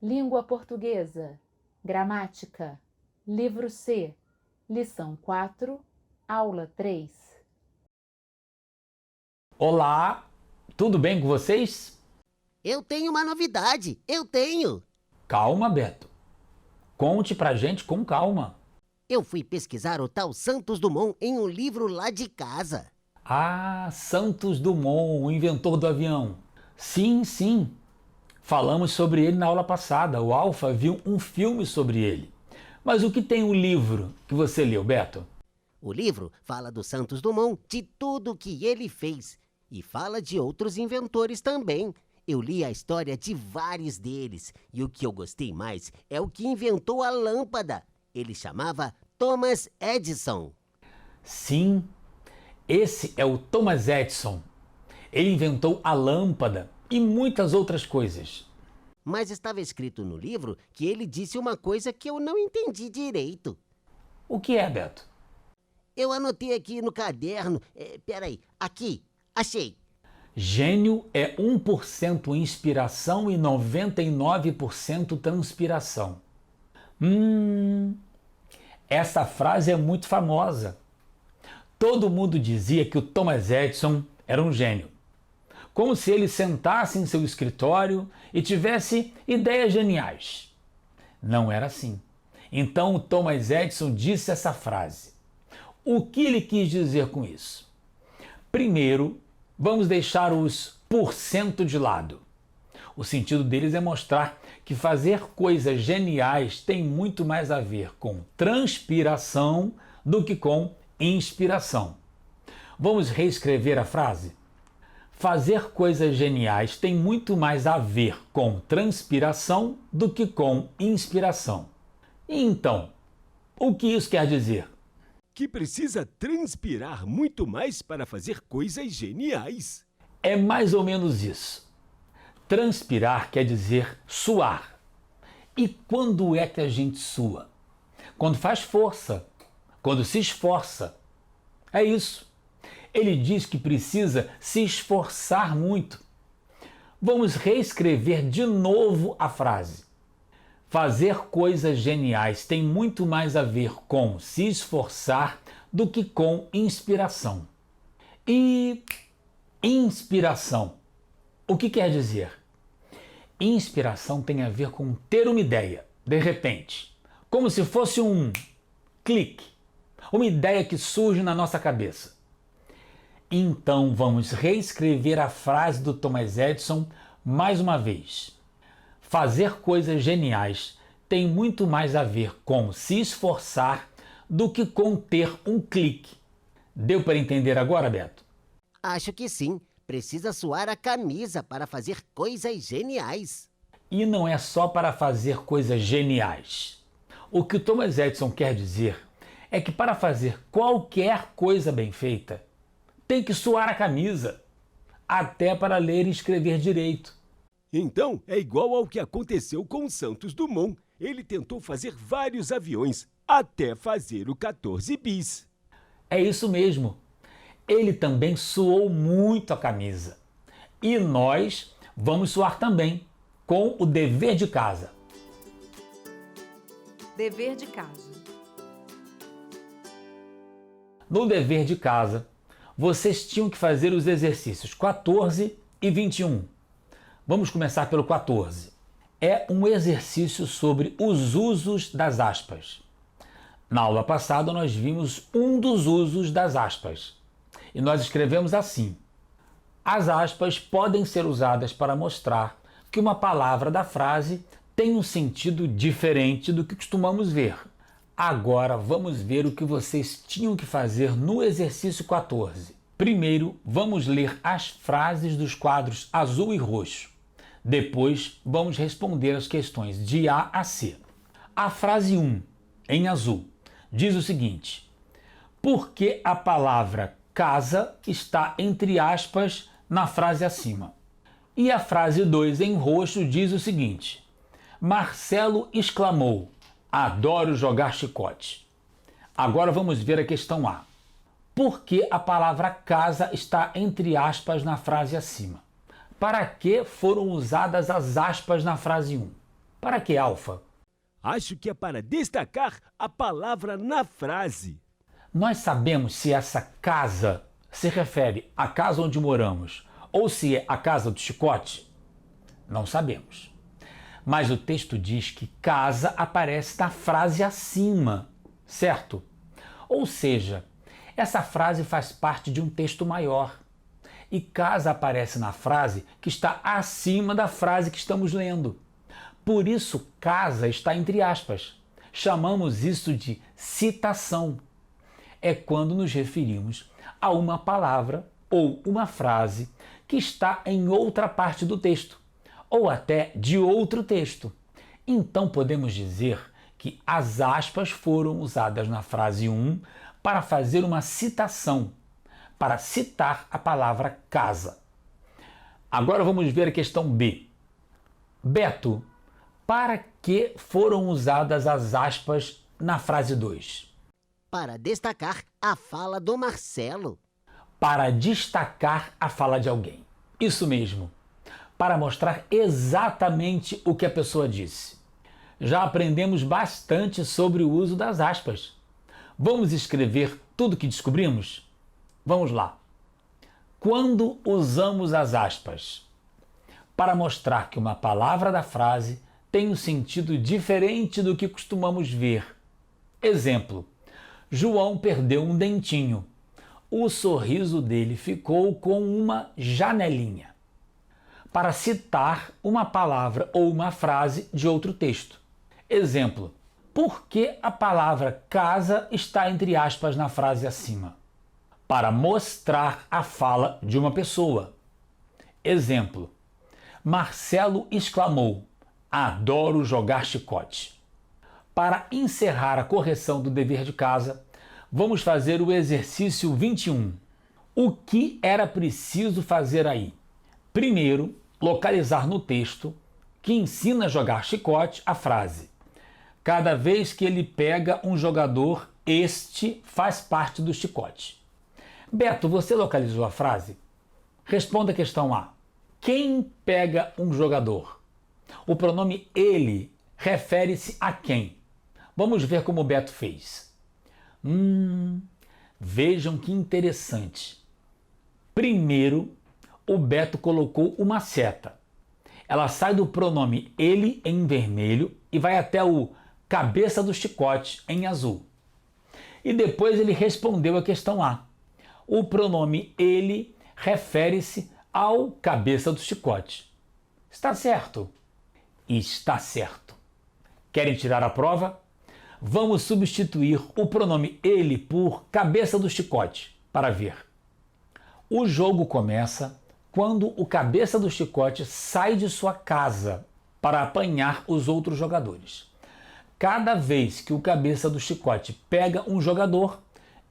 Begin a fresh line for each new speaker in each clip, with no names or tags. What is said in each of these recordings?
Língua Portuguesa, Gramática, Livro C, Lição 4, Aula 3.
Olá, tudo bem com vocês?
Eu tenho uma novidade, eu tenho!
Calma, Beto. Conte pra gente com calma.
Eu fui pesquisar o tal Santos Dumont em um livro lá de casa.
Ah, Santos Dumont, o inventor do avião. Sim. Falamos sobre ele na aula passada. O Alfa viu um filme sobre ele. Mas o que tem o livro que você leu, Beto?
O livro fala do Santos Dumont, de tudo o que ele fez. E fala de outros inventores também. Eu li a história de vários deles. E o que eu gostei mais é o que inventou a lâmpada. Ele chamava Thomas Edison.
Sim, esse é o Thomas Edison. Ele inventou a lâmpada e muitas outras coisas.
Mas estava escrito no livro que ele disse uma coisa que eu não entendi direito.
O que é, Beto?
Eu anotei aqui no caderno. Peraí, aqui, achei.
Gênio é 1% inspiração e 99% transpiração. Essa frase é muito famosa. Todo mundo dizia que o Thomas Edison era um gênio. Como se ele sentasse em seu escritório e tivesse ideias geniais. Não era assim. Então o Thomas Edison disse essa frase. O que ele quis dizer com isso? Primeiro, vamos deixar os porcento de lado. O sentido deles é mostrar que fazer coisas geniais tem muito mais a ver com transpiração do que com inspiração. Vamos reescrever a frase? Fazer coisas geniais tem muito mais a ver com transpiração do que com inspiração. E então, o que isso quer dizer?
Que precisa transpirar muito mais para fazer coisas geniais.
É mais ou menos isso. Transpirar quer dizer suar. E quando é que a gente sua? Quando faz força, quando se esforça. É isso. Ele diz que precisa se esforçar muito. Vamos reescrever de novo a frase. Fazer coisas geniais tem muito mais a ver com se esforçar do que com inspiração. E inspiração, o que quer dizer? Inspiração tem a ver com ter uma ideia, de repente, como se fosse um clique, uma ideia que surge na nossa cabeça. Então vamos reescrever a frase do Thomas Edison mais uma vez. Fazer coisas geniais tem muito mais a ver com se esforçar do que com ter um clique. Deu para entender agora, Beto?
Acho que sim. Precisa suar a camisa para fazer coisas geniais.
E não é só para fazer coisas geniais. O que o Thomas Edison quer dizer é que para fazer qualquer coisa bem feita, tem que suar a camisa, até para ler e escrever direito.
Então, é igual ao que aconteceu com Santos Dumont. Ele tentou fazer vários aviões, até fazer o 14 bis.
É isso mesmo. Ele também suou muito a camisa. E nós vamos suar também, com o dever de casa.
Dever de casa.
No dever de casa, vocês tinham que fazer os exercícios 14 e 21. Vamos começar pelo 14. É um exercício sobre os usos das aspas. Na aula passada nós vimos um dos usos das aspas. E nós escrevemos assim. As aspas podem ser usadas para mostrar que uma palavra da frase tem um sentido diferente do que costumamos ver. Agora vamos ver o que vocês tinham que fazer no exercício 14. Primeiro, vamos ler as frases dos quadros azul e roxo. Depois, vamos responder as questões de A a C. A frase 1, em azul, diz o seguinte: por que a palavra casa está entre aspas na frase acima? E a frase 2, em roxo, diz o seguinte: Marcelo exclamou: adoro jogar chicote. Agora vamos ver a questão A. Por que a palavra casa está entre aspas na frase acima? Para que foram usadas as aspas na frase 1? Para que alfa?
Acho que é para destacar a palavra na frase.
Nós sabemos se essa casa se refere à casa onde moramos ou se é a casa do chicote? Não sabemos. Mas o texto diz que casa aparece na frase acima, certo? Ou seja, essa frase faz parte de um texto maior. E casa aparece na frase que está acima da frase que estamos lendo. Por isso, casa está entre aspas. Chamamos isso de citação. É quando nos referimos a uma palavra ou uma frase que está em outra parte do texto, ou até de outro texto. Então podemos dizer que as aspas foram usadas na frase 1 para fazer uma citação, para citar a palavra casa. Agora vamos ver a questão B. Beto, para que foram usadas as aspas na frase 2?
Para destacar a fala do Marcelo.
Para destacar a fala de alguém. Isso mesmo. Para mostrar exatamente o que a pessoa disse. Já aprendemos bastante sobre o uso das aspas. Vamos escrever tudo o que descobrimos? Vamos lá. Quando usamos as aspas? Para mostrar que uma palavra da frase tem um sentido diferente do que costumamos ver. Exemplo: João perdeu um dentinho. O sorriso dele ficou com uma janelinha. Para citar uma palavra ou uma frase de outro texto. Exemplo: por que a palavra casa está entre aspas na frase acima? Para mostrar a fala de uma pessoa. Exemplo: Marcelo exclamou: adoro jogar chicote. Para encerrar a correção do dever de casa, vamos fazer o exercício 21. O que era preciso fazer aí? Primeiro, localizar no texto, que ensina a jogar chicote, a frase: cada vez que ele pega um jogador, este faz parte do chicote. Beto, você localizou a frase? Responda a questão A. Quem pega um jogador? O pronome ele refere-se a quem? Vamos ver como o Beto fez. Vejam que interessante. Primeiro, o Beto colocou uma seta. Ela sai do pronome ele em vermelho e vai até o cabeça do chicote em azul. E depois ele respondeu a questão A. O pronome ele refere-se ao cabeça do chicote. Está certo? Está certo. Querem tirar a prova? Vamos substituir o pronome ele por cabeça do chicote para ver. O jogo começa quando o cabeça do chicote sai de sua casa para apanhar os outros jogadores. Cada vez que o cabeça do chicote pega um jogador,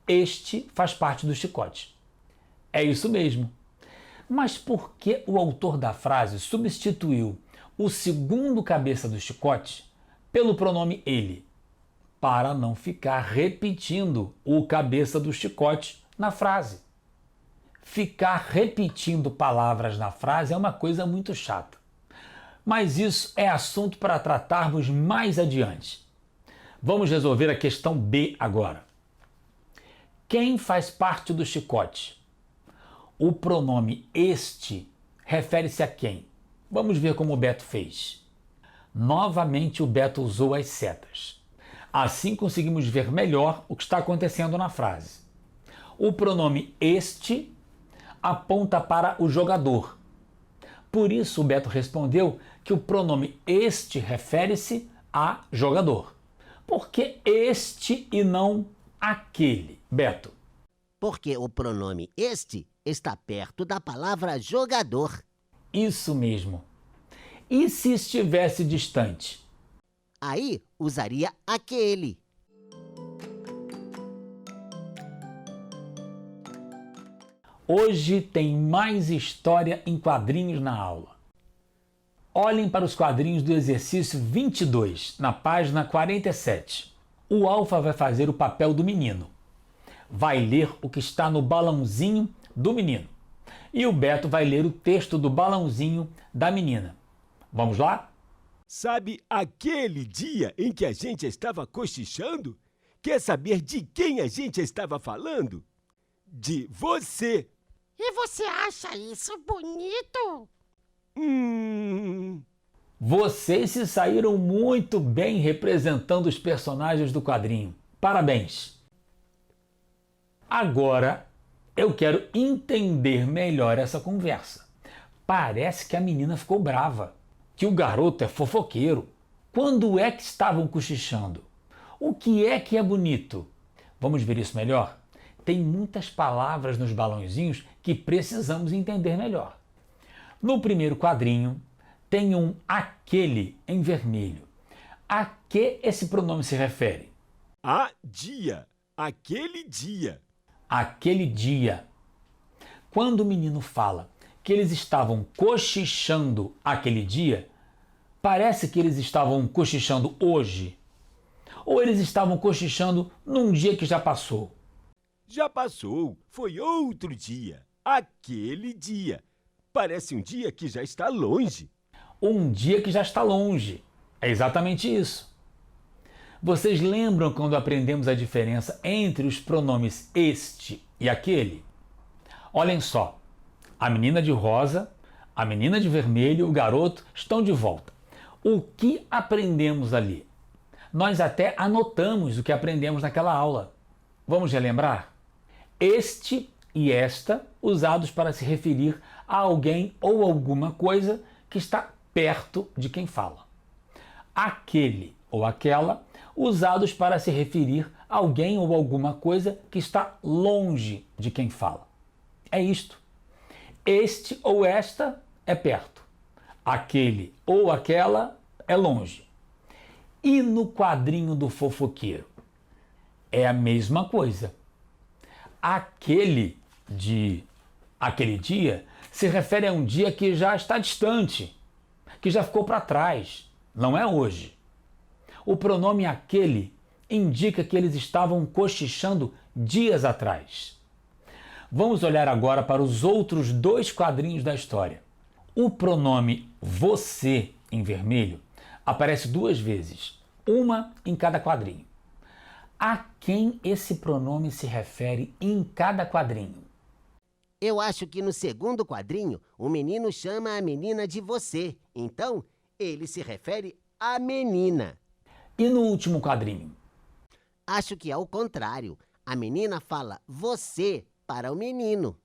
este faz parte do chicote. É isso mesmo. Mas por que o autor da frase substituiu o segundo cabeça do chicote pelo pronome ele? Para não ficar repetindo o cabeça do chicote na frase. Ficar repetindo palavras na frase é uma coisa muito chata. Mas isso é assunto para tratarmos mais adiante. Vamos resolver a questão B agora. Quem faz parte do chicote? O pronome este refere-se a quem? Vamos ver como o Beto fez. Novamente o Beto usou as setas. Assim conseguimos ver melhor o que está acontecendo na frase. O pronome este aponta para o jogador. Por isso o Beto respondeu que o pronome este refere-se a jogador. Por que este e não aquele, Beto?
Porque o pronome este está perto da palavra jogador.
Isso mesmo. E se estivesse distante?
Aí usaria aquele.
Hoje tem mais história em quadrinhos na aula. Olhem para os quadrinhos do exercício 22, na página 47. O Alfa vai fazer o papel do menino. Vai ler o que está no balãozinho do menino. E o Beto vai ler o texto do balãozinho da menina. Vamos lá?
Sabe aquele dia em que a gente estava cochichando? Quer saber de quem a gente estava falando? De você.
E você acha isso bonito?
Vocês se saíram muito bem representando os personagens do quadrinho. Parabéns! Agora eu quero entender melhor essa conversa. Parece que a menina ficou brava, que o garoto é fofoqueiro. Quando é que estavam cochichando? O que é bonito? Vamos ver isso melhor? Tem muitas palavras nos balãozinhos que precisamos entender melhor. No primeiro quadrinho, tem um aquele em vermelho. A que esse pronome se refere?
A dia. Aquele dia.
Aquele dia. Quando o menino fala que eles estavam cochichando aquele dia, parece que eles estavam cochichando hoje. Ou eles estavam cochichando num dia que já passou.
Já passou. Foi outro dia. Aquele dia. Parece um dia que já está longe.
Um dia que já está longe. É exatamente isso. Vocês lembram quando aprendemos a diferença entre os pronomes este e aquele? Olhem só. A menina de rosa, a menina de vermelho e o garoto estão de volta. O que aprendemos ali? Nós até anotamos o que aprendemos naquela aula. Vamos relembrar? Este e esta, usados para se referir a alguém ou alguma coisa que está perto de quem fala. Aquele ou aquela, usados para se referir a alguém ou alguma coisa que está longe de quem fala. É isto. Este ou esta é perto. Aquele ou aquela é longe. E no quadrinho do fofoqueiro? É a mesma coisa. Aquele dia se refere a um dia que já está distante, que já ficou para trás, não é hoje. O pronome aquele indica que eles estavam cochichando dias atrás. Vamos olhar agora para os outros dois quadrinhos da história. O pronome você, em vermelho, aparece duas vezes, uma em cada quadrinho. A quem esse pronome se refere em cada quadrinho?
Eu acho que no segundo quadrinho, o menino chama a menina de você. Então, ele se refere à menina.
E no último quadrinho?
Acho que é o contrário. A menina fala você para o menino.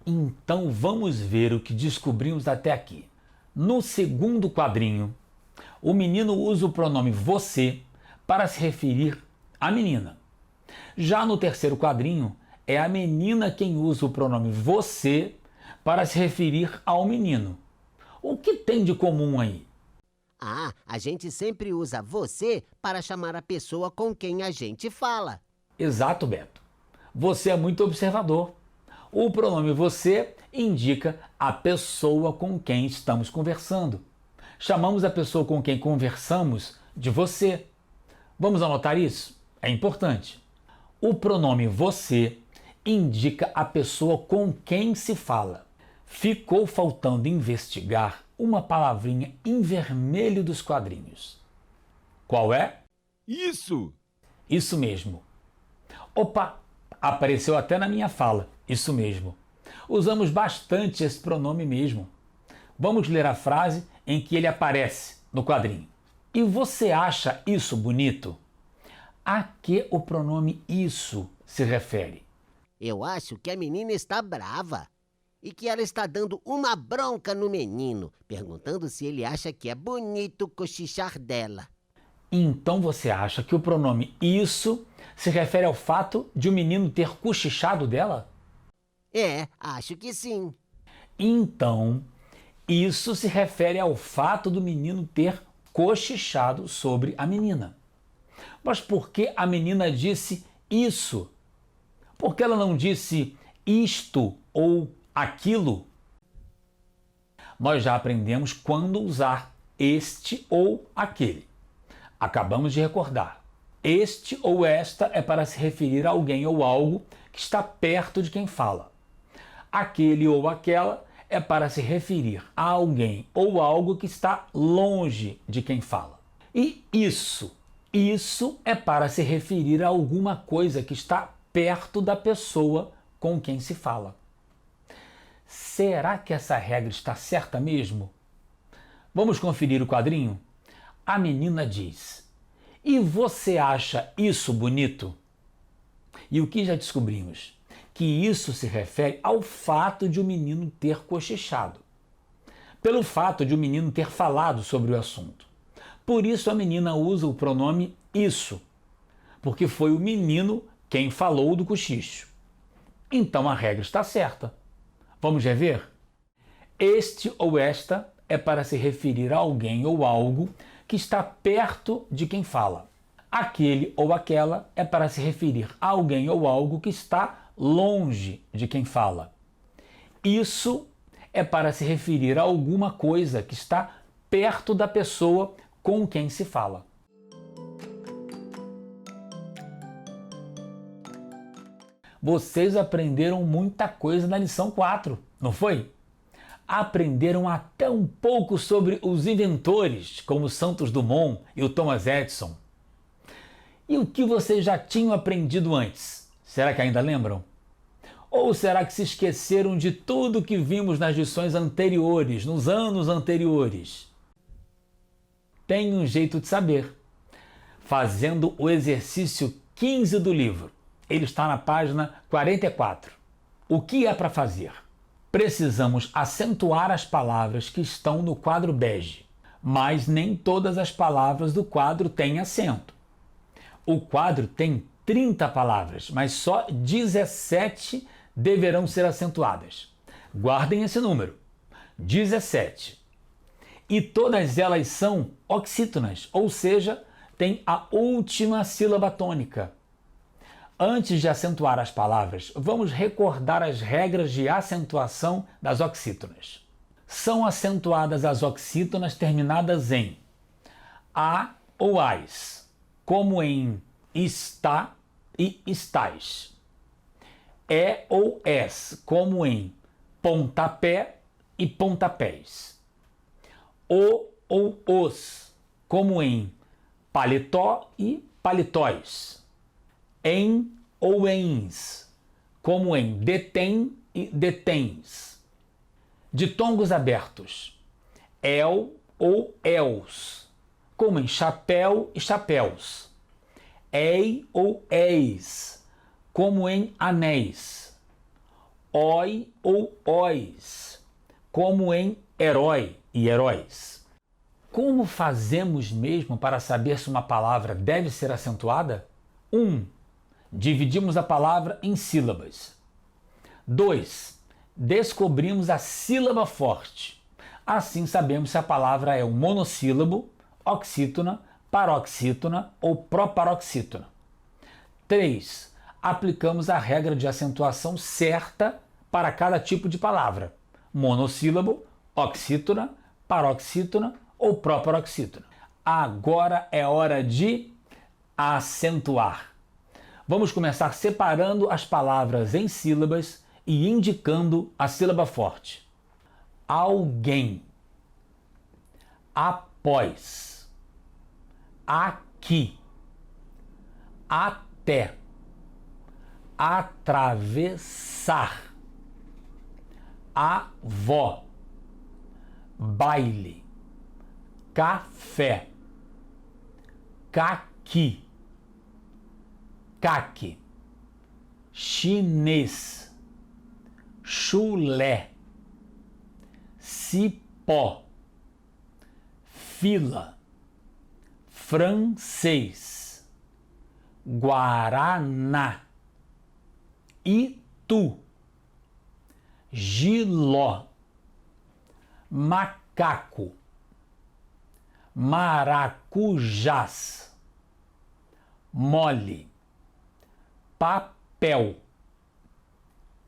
Então vamos ver o que descobrimos até aqui. No segundo quadrinho, o menino usa o pronome você para se referir à menina. Já no terceiro quadrinho, é a menina quem usa o pronome você para se referir ao menino. O que tem de comum aí?
Ah, a gente sempre usa você para chamar a pessoa com quem a gente fala.
Exato, Beto. Você é muito observador. O pronome você indica a pessoa com quem estamos conversando. Chamamos a pessoa com quem conversamos de você. Vamos anotar isso? É importante. O pronome você indica a pessoa com quem se fala. Ficou faltando investigar uma palavrinha em vermelho dos quadrinhos. Qual é?
Isso!
Isso mesmo. Opa, apareceu até na minha fala. Isso mesmo. Usamos bastante esse pronome mesmo. Vamos ler a frase em que ele aparece no quadrinho. E você acha isso bonito? A que o pronome isso se refere?
Eu acho que a menina está brava e que ela está dando uma bronca no menino, perguntando se ele acha que é bonito cochichar dela.
Então você acha que o pronome isso se refere ao fato de o menino ter cochichado dela?
É, acho que sim.
Então, isso se refere ao fato do menino ter cochichado sobre a menina. Mas por que a menina disse isso? Por que ela não disse isto ou aquilo? Nós já aprendemos quando usar este ou aquele. Acabamos de recordar. Este ou esta é para se referir a alguém ou algo que está perto de quem fala. Aquele ou aquela é para se referir a alguém ou algo que está longe de quem fala. E isso é para se referir a alguma coisa que está perto da pessoa com quem se fala. Será que essa regra está certa mesmo? Vamos conferir o quadrinho? A menina diz: "E você acha isso bonito?" E o que já descobrimos? Que isso se refere ao fato de o menino ter cochichado, pelo fato de o menino ter falado sobre o assunto. Por isso a menina usa o pronome isso, porque foi o menino quem falou do cochicho. Então a regra está certa. Vamos rever? Este ou esta é para se referir a alguém ou algo que está perto de quem fala. Aquele ou aquela é para se referir a alguém ou algo que está longe de quem fala. Isso é para se referir a alguma coisa que está perto da pessoa com quem se fala. Vocês aprenderam muita coisa na lição 4, não foi? Aprenderam até um pouco sobre os inventores, como Santos Dumont e o Thomas Edison. E o que vocês já tinham aprendido antes? Será que ainda lembram? Ou será que se esqueceram de tudo que vimos nas lições anteriores, nos anos anteriores? Tem um jeito de saber. Fazendo o exercício 15 do livro. Ele está na página 44. O que é para fazer? Precisamos acentuar as palavras que estão no quadro bege, mas nem todas as palavras do quadro têm acento. O quadro tem 30 palavras, mas só 17 deverão ser acentuadas. Guardem esse número, 17. E todas elas são oxítonas, ou seja, têm a última sílaba tônica. Antes de acentuar as palavras, vamos recordar as regras de acentuação das oxítonas. São acentuadas as oxítonas terminadas em a ou ais, como em está e estás. É ou és, como em pontapé e pontapés. O ou os, como em paletó e paletóis. Em ou ens, como em detém e detens. Ditongos abertos. El ou els, como em chapéu e chapéus. Ei ou eis, como em anéis. Oi ou ois, como em herói e heróis. Como fazemos mesmo para saber se uma palavra deve ser acentuada? 1. Dividimos a palavra em sílabas. 2. Descobrimos a sílaba forte. Assim sabemos se a palavra é um monossílabo, oxítona, paroxítona ou proparoxítona. 3. Aplicamos a regra de acentuação certa para cada tipo de palavra: monossílabo, oxítona, paroxítona ou proparoxítona. Agora é hora de acentuar. Vamos começar separando as palavras em sílabas e indicando a sílaba forte. Alguém, após, aqui, até, atravessar, avó, baile, café, caqui, caque, chinês, chulé, cipó, fila, francês, guaraná, itu, giló, macaco, maracujás, mole, papel,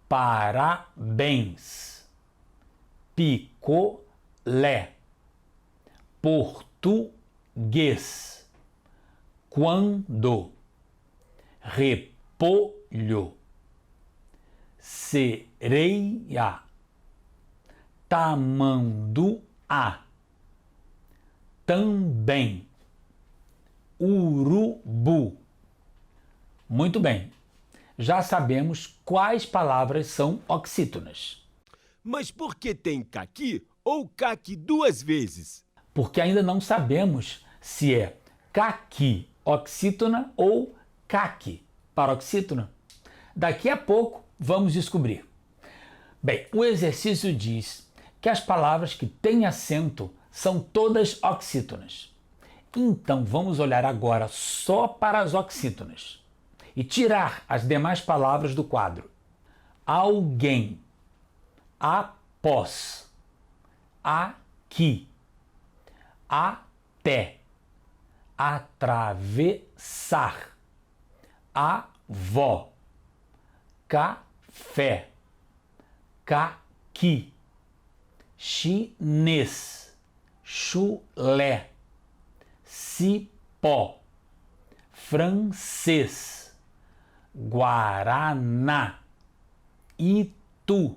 parabéns, picolé, português, quando, repolho, sereia, tamanduá, também, urubu. Muito bem, já sabemos quais palavras são oxítonas.
Mas por que tem caqui ou caque duas vezes?
Porque ainda não sabemos se é caqui oxítona ou caqui paroxítona. Daqui a pouco vamos descobrir. Bem, o exercício diz que as palavras que têm acento são todas oxítonas. Então vamos olhar agora só para as oxítonas e tirar as demais palavras do quadro. Alguém, após, aqui, até, atravessar, avó, café, caqui, chinês, chulé, cipó, francês, guaraná, itu,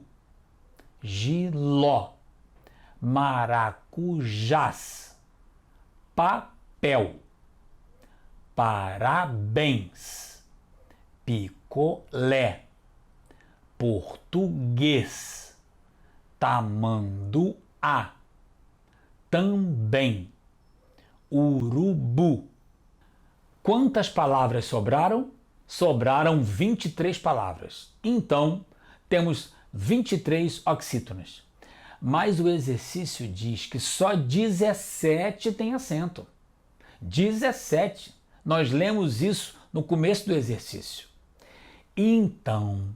giló, maracujás, papel, parabéns, picolé, português, tamanduá, também, urubu. Quantas palavras sobraram? Sobraram 23 palavras. Então, temos 23 oxítonas. Mas o exercício diz que só 17 tem acento. 17. Nós lemos isso no começo do exercício. Então,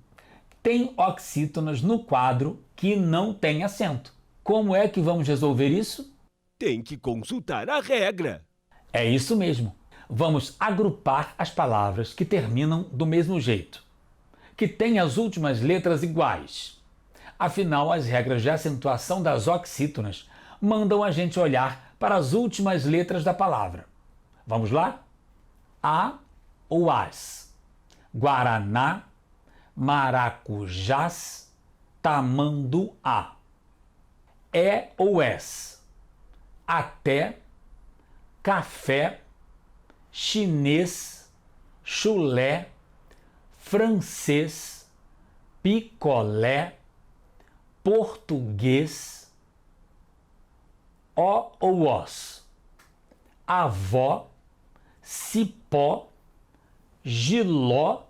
tem oxítonas no quadro que não tem acento. Como é que vamos resolver isso?
Tem que consultar a regra.
É isso mesmo. Vamos agrupar as palavras que terminam do mesmo jeito, que têm as últimas letras iguais. Afinal, as regras de acentuação das oxítonas mandam a gente olhar para as últimas letras da palavra. Vamos lá? A ou as, guaraná, maracujás, tamanduá. É ou es, até, café, chinês, chulé, francês, picolé, português, o ou os, avó, cipó, giló,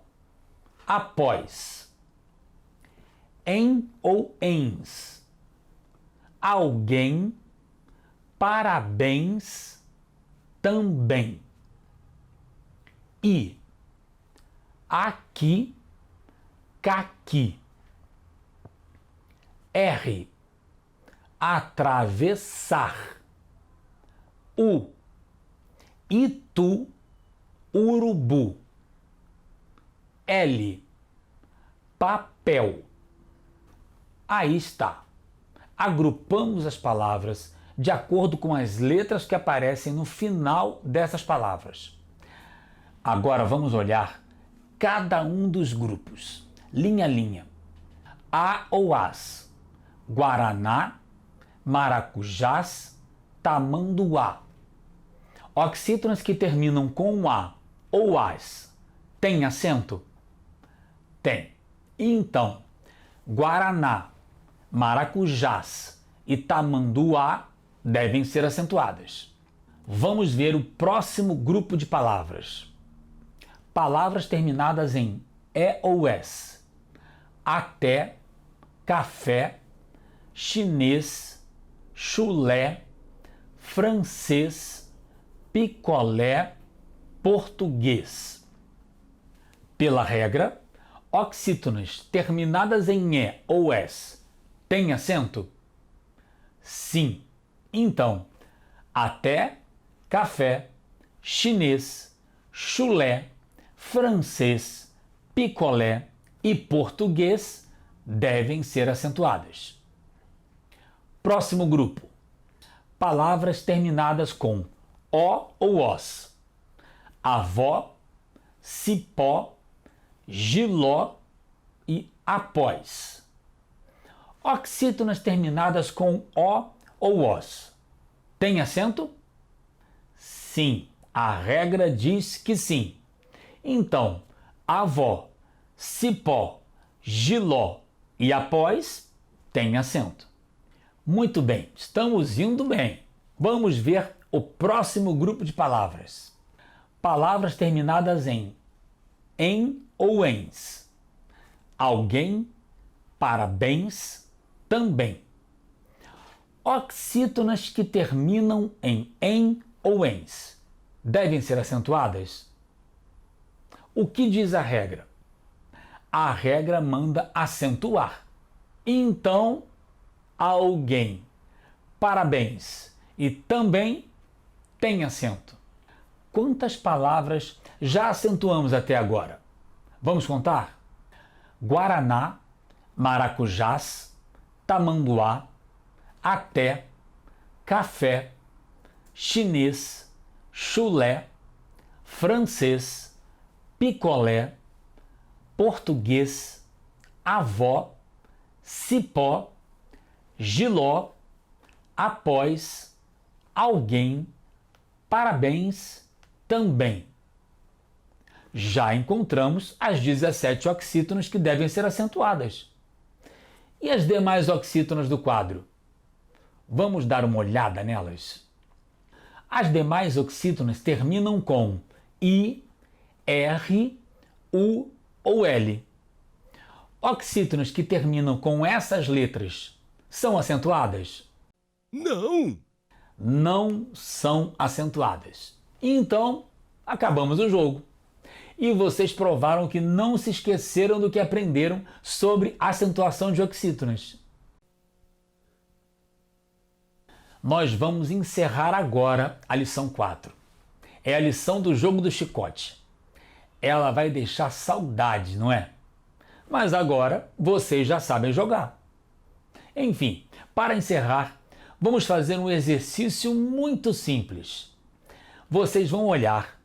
após, em ou ens, alguém, parabéns, também, e, aqui, caqui, R, atravessar, U, itu, urubu, L, papel. Aí está. Agrupamos as palavras de acordo com as letras que aparecem no final dessas palavras. Agora vamos olhar cada um dos grupos, linha a linha. A ou as, guaraná, maracujás, tamanduá. Oxítonas que terminam com A ou as têm acento? Tem. Então, guaraná, maracujás e tamanduá devem ser acentuadas. Vamos ver o próximo grupo de palavras. Palavras terminadas em E ou S. Até, café, chinês, chulé, francês, picolé, português. Pela regra, oxítonas terminadas em E ou S têm acento? Sim. Então, até, café, chinês, chulé, francês, picolé e português devem ser acentuadas. Próximo grupo. Palavras terminadas com O ou OS. Avó, cipó, giló e após. Oxítonas terminadas com O ou OS. Tem acento? Sim, a regra diz que sim. Então, avó, cipó, giló e após tem acento. Muito bem, estamos indo bem. Vamos ver o próximo grupo de palavras. Palavras terminadas em ou ens. Alguém, parabéns, também. Oxítonas que terminam em ou ens devem ser acentuadas? O que diz a regra? A regra manda acentuar. Então, alguém, parabéns e também tem acento. Quantas palavras já acentuamos até agora? Vamos contar? Guaraná, maracujás, tamanduá, até, café, chinês, chulé, francês, picolé, português, avó, cipó, giló, após, alguém, parabéns, também. Já encontramos as 17 oxítonas que devem ser acentuadas. E as demais oxítonas do quadro? Vamos dar uma olhada nelas? As demais oxítonas terminam com I, R, U ou L. Oxítonas que terminam com essas letras são acentuadas?
Não!
Não são acentuadas. Então, acabamos o jogo. E vocês provaram que não se esqueceram do que aprenderam sobre acentuação de oxítonas. Nós vamos encerrar agora a lição 4. É a lição do jogo do chicote. Ela vai deixar saudade, não é? Mas agora vocês já sabem jogar. Enfim, para encerrar, vamos fazer um exercício muito simples. Vocês vão olhar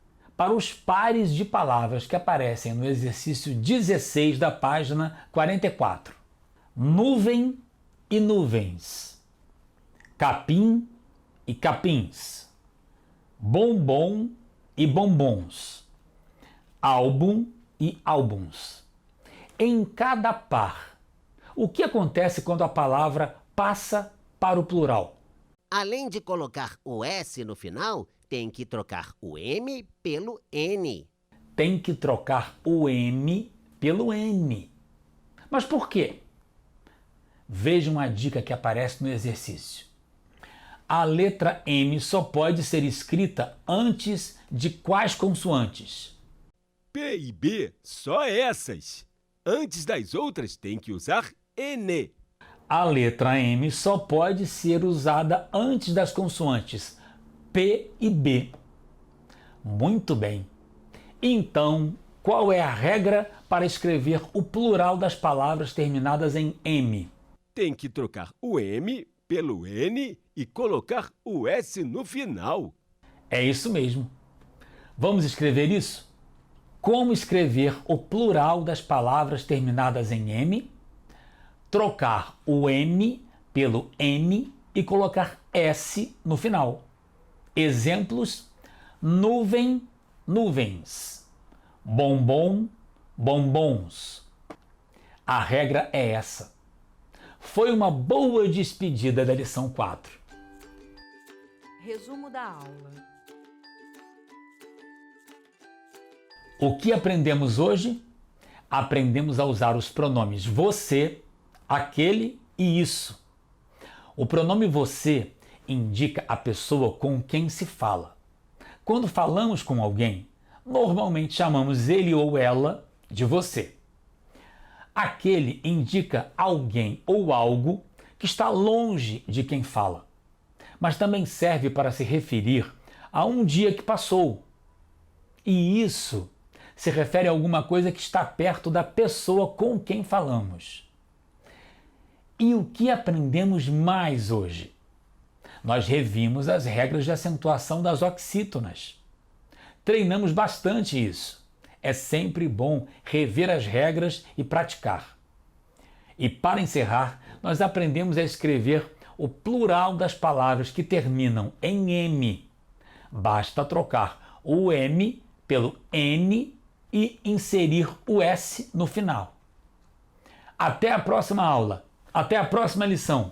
para os pares de palavras que aparecem no exercício 16 da página 44. Nuvem e nuvens. Capim e capins. Bombom e bombons. Álbum e álbuns. Em cada par, o que acontece quando a palavra passa para o plural?
Além de colocar o S no final, tem que trocar o M pelo N.
Tem que trocar o M pelo N. Mas por quê? Veja uma dica que aparece no exercício. A letra M só pode ser escrita antes de quais consoantes?
P e B, só essas. Antes das outras, tem que usar N.
A letra M só pode ser usada antes das consoantes P e B. Muito bem. Então, qual é a regra para escrever o plural das palavras terminadas em M?
Tem que trocar o M pelo N e colocar o S no final.
É isso mesmo. Vamos escrever isso? Como escrever o plural das palavras terminadas em M? Trocar o M pelo N e colocar S no final. Exemplos: nuvem, nuvens. Bombom, bombons. A regra é essa. Foi uma boa despedida da lição 4.
Resumo da aula.
O que aprendemos hoje? Aprendemos a usar os pronomes você, aquele e isso. O pronome você indica a pessoa com quem se fala. Quando falamos com alguém, normalmente chamamos ele ou ela de você. Aquele indica alguém ou algo que está longe de quem fala, mas também serve para se referir a um dia que passou. E isso se refere a alguma coisa que está perto da pessoa com quem falamos. E o que aprendemos mais hoje? Nós revimos as regras de acentuação das oxítonas. Treinamos bastante isso. É sempre bom rever as regras e praticar. E para encerrar, nós aprendemos a escrever o plural das palavras que terminam em M. Basta trocar o M pelo N e inserir o S no final. Até a próxima aula. Até a próxima lição.